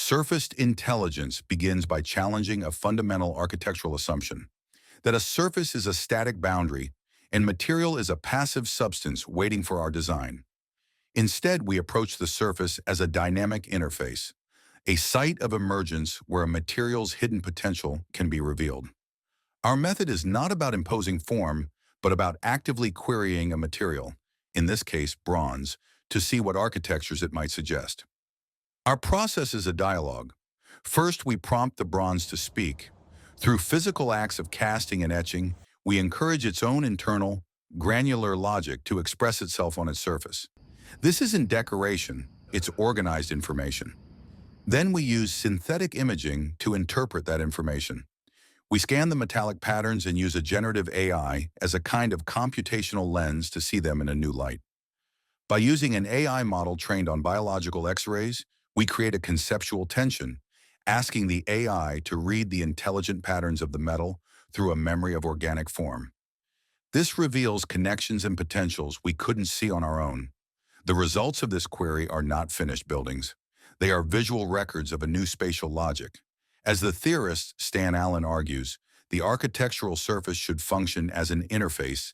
Surfaced intelligence begins by challenging a fundamental architectural assumption that a surface is a static boundary and material is a passive substance waiting for our design. Instead, we approach the surface as a dynamic interface, a site of emergence where a material's hidden potential can be revealed. Our method is not about imposing form, but about actively querying a material, in this case bronze, to see what architectures it might suggest. Our process is a dialogue. First, we prompt the bronze to speak. Through physical acts of casting and etching, we encourage its own internal, granular logic to express itself on its surface. This isn't decoration, it's organized information. Then we use synthetic imaging to interpret that information. We scan the metallic patterns and use a generative AI as a kind of computational lens to see them in a new light. By using an AI model trained on biological X-rays, we create a conceptual tension, asking the AI to read the intelligent patterns of the metal through a memory of organic form. This reveals connections and potentials we couldn't see on our own. The results of this query are not finished buildings. They are visual records of a new spatial logic. As the theorist Stan Allen argues, the architectural surface should function as an interface,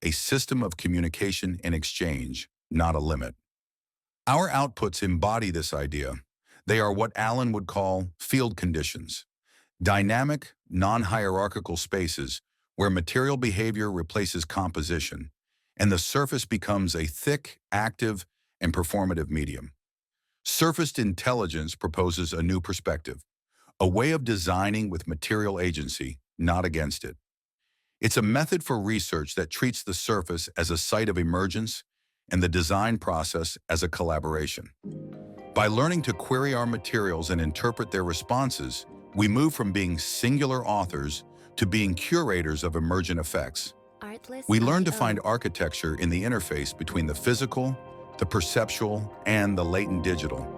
a system of communication and exchange, not a limit. Our outputs embody this idea. They are what Allen would call field conditions, dynamic, non-hierarchical spaces where material behavior replaces composition, and the surface becomes a thick, active, and performative medium. Surfaced intelligence proposes a new perspective, a way of designing with material agency, not against it. It's a method for research that treats the surface as a site of emergence and the design process as a collaboration. By learning to query our materials and interpret their responses, we move from being singular authors to being curators of emergent effects. We learn to find architecture in the interface between the physical, the perceptual, and the latent digital.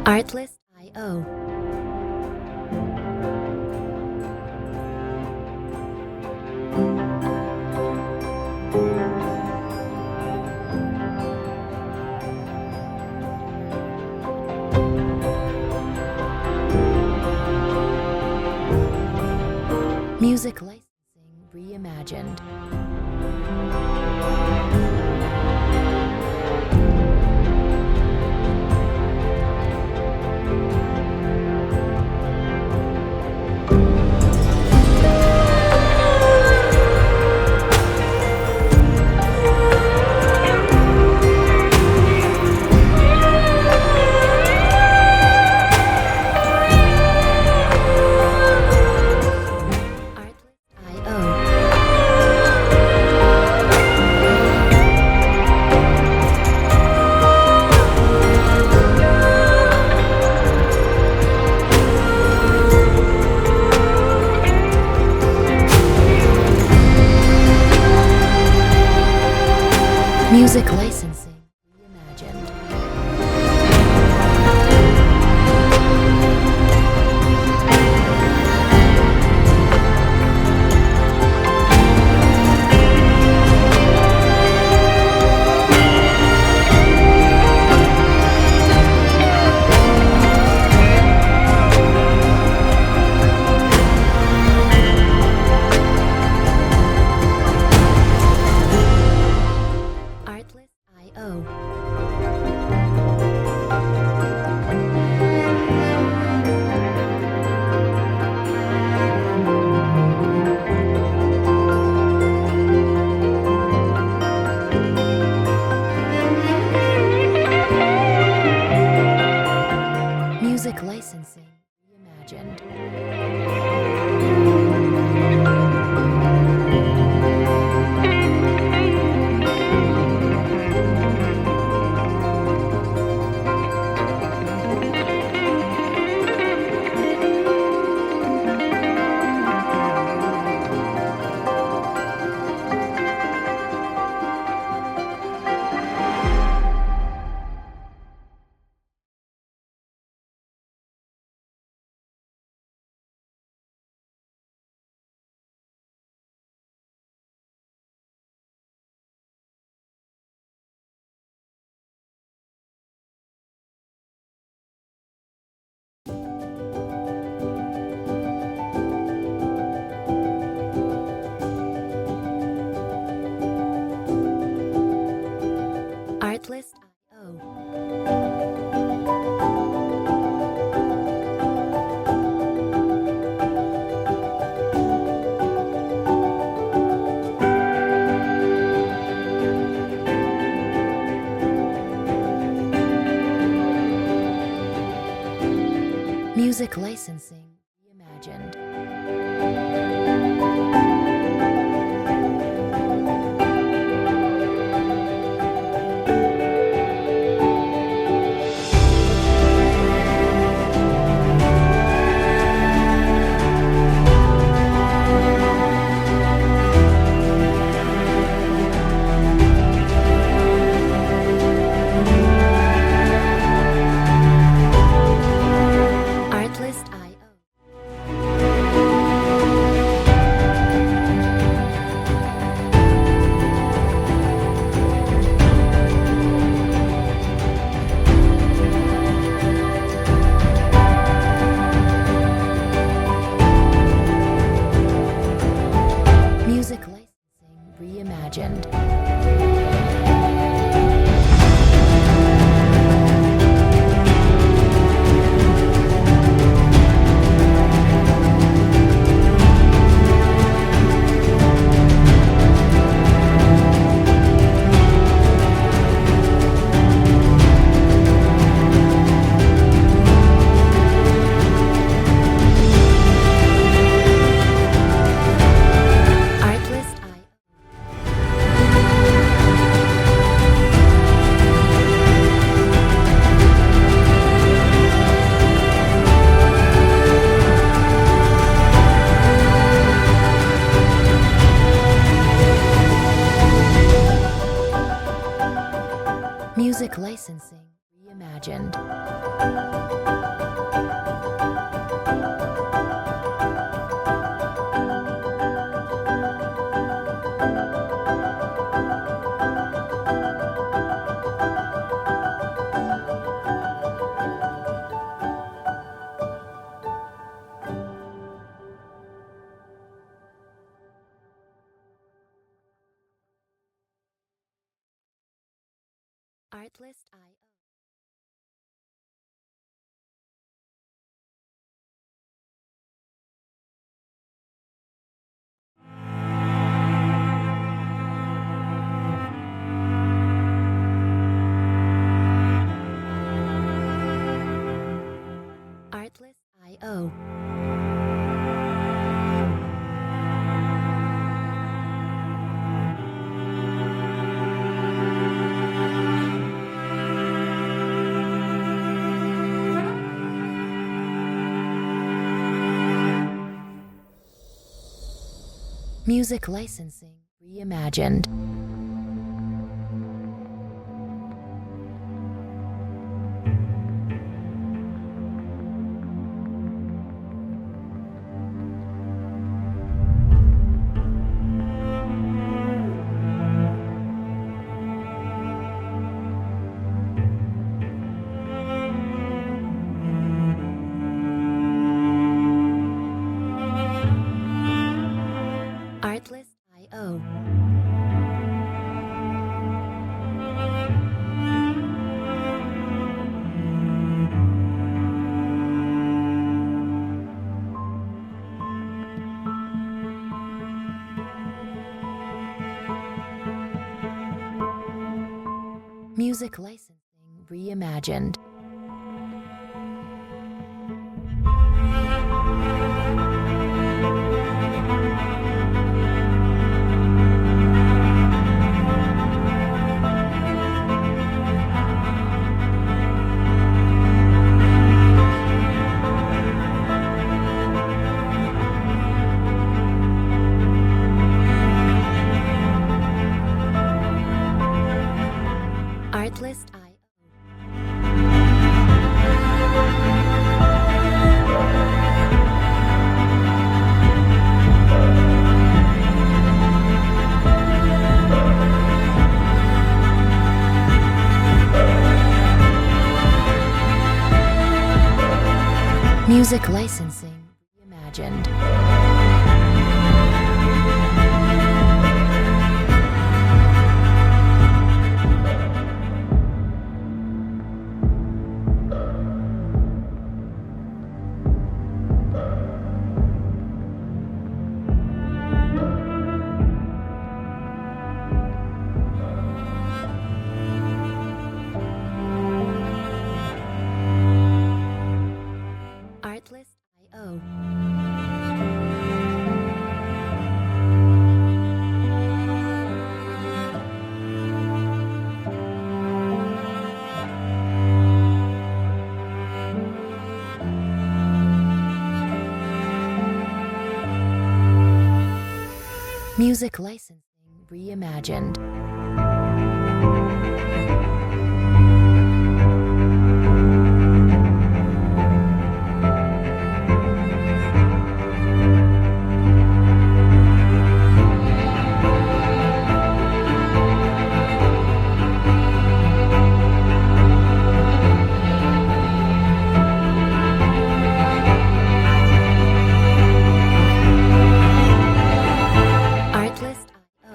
Artlist.io. Music licensing reimagined. Music licensing reimagined. Music licensing reimagined. Music licensing reimagined. Music licensing reimagined. Artlist.io. Artlist.io. Music licensing reimagined. Artlist.io. Music licensing reimagined. Artlist.io. Music licensing reimagined. Artlist. Music licensing reimagined. Artlist.io.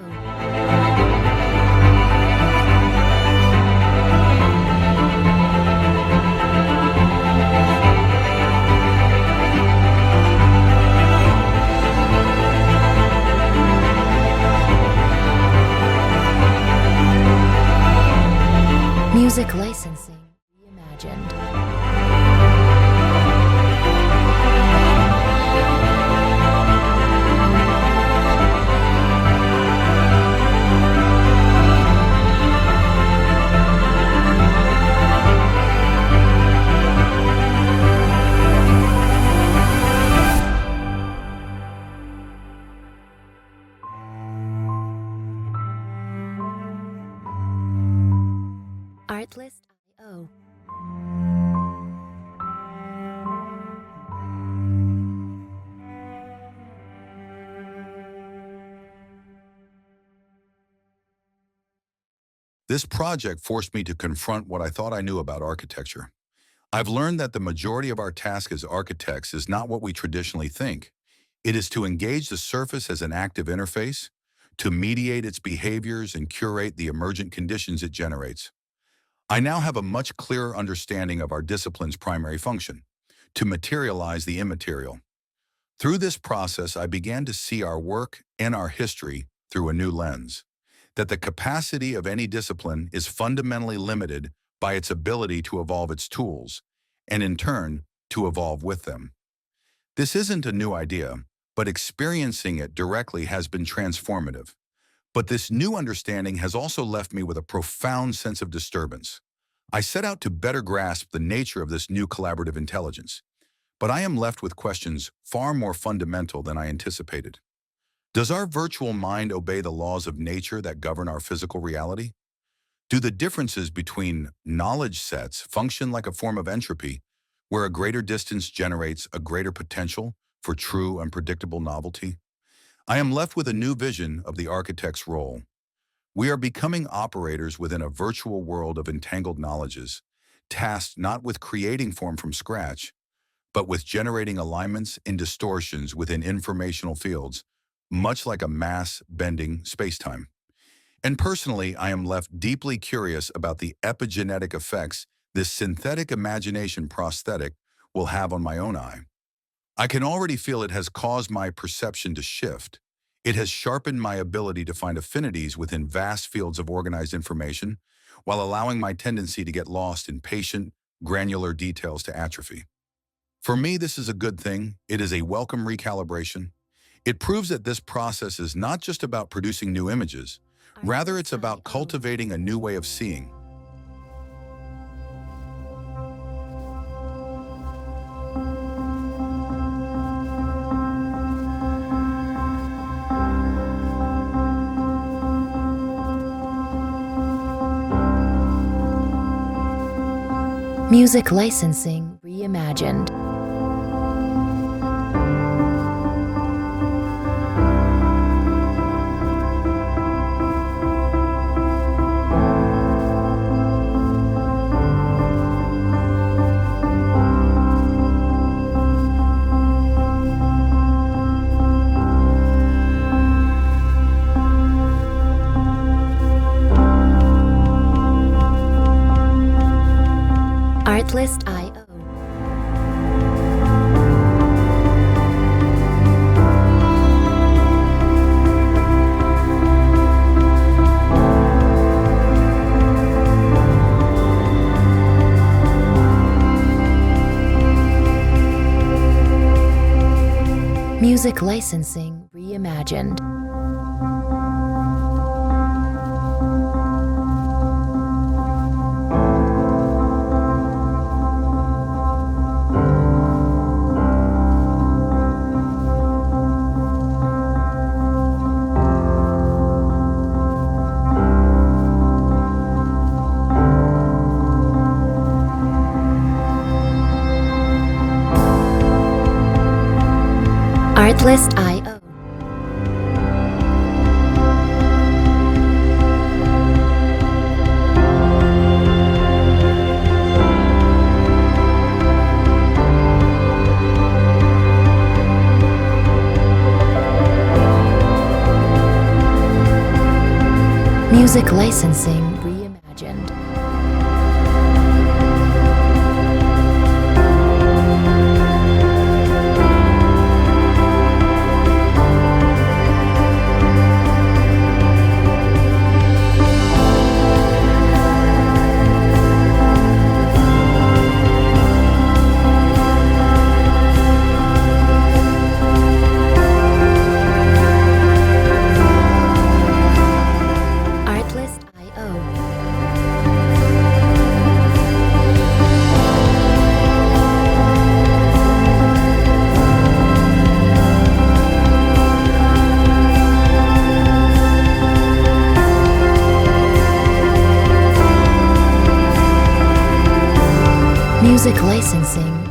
Music licensing reimagined. Artlist.io. This project forced me to confront what I thought I knew about architecture. I've learned that the majority of our task as architects is not what we traditionally think. It is to engage the surface as an active interface, to mediate its behaviors and curate the emergent conditions it generates. I now have a much clearer understanding of our discipline's primary function, to materialize the immaterial. Through this process, I began to see our work and our history through a new lens, that the capacity of any discipline is fundamentally limited by its ability to evolve its tools, and in turn, to evolve with them. This isn't a new idea, but experiencing it directly has been transformative. But this new understanding has also left me with a profound sense of disturbance. I set out to better grasp the nature of this new collaborative intelligence, but I am left with questions far more fundamental than I anticipated. Does our virtual mind obey the laws of nature that govern our physical reality? Do the differences between knowledge sets function like a form of entropy, where a greater distance generates a greater potential for true and predictable novelty? I am left with a new vision of the architect's role. We are becoming operators within a virtual world of entangled knowledges, tasked not with creating form from scratch, but with generating alignments and distortions within informational fields, much like a mass-bending spacetime. And personally, I am left deeply curious about the epigenetic effects this synthetic imagination prosthetic will have on my own eye. I can already feel it has caused my perception to shift. It has sharpened my ability to find affinities within vast fields of organized information, while allowing my tendency to get lost in patient, granular details to atrophy. For me, this is a good thing. It is a welcome recalibration. It proves that this process is not just about producing new images, rather it's about cultivating a new way of seeing. Music licensing reimagined. Artlist.io. Music licensing reimagined. Artlist.io. Music licensing reimagined. Artlist.io. Music licensing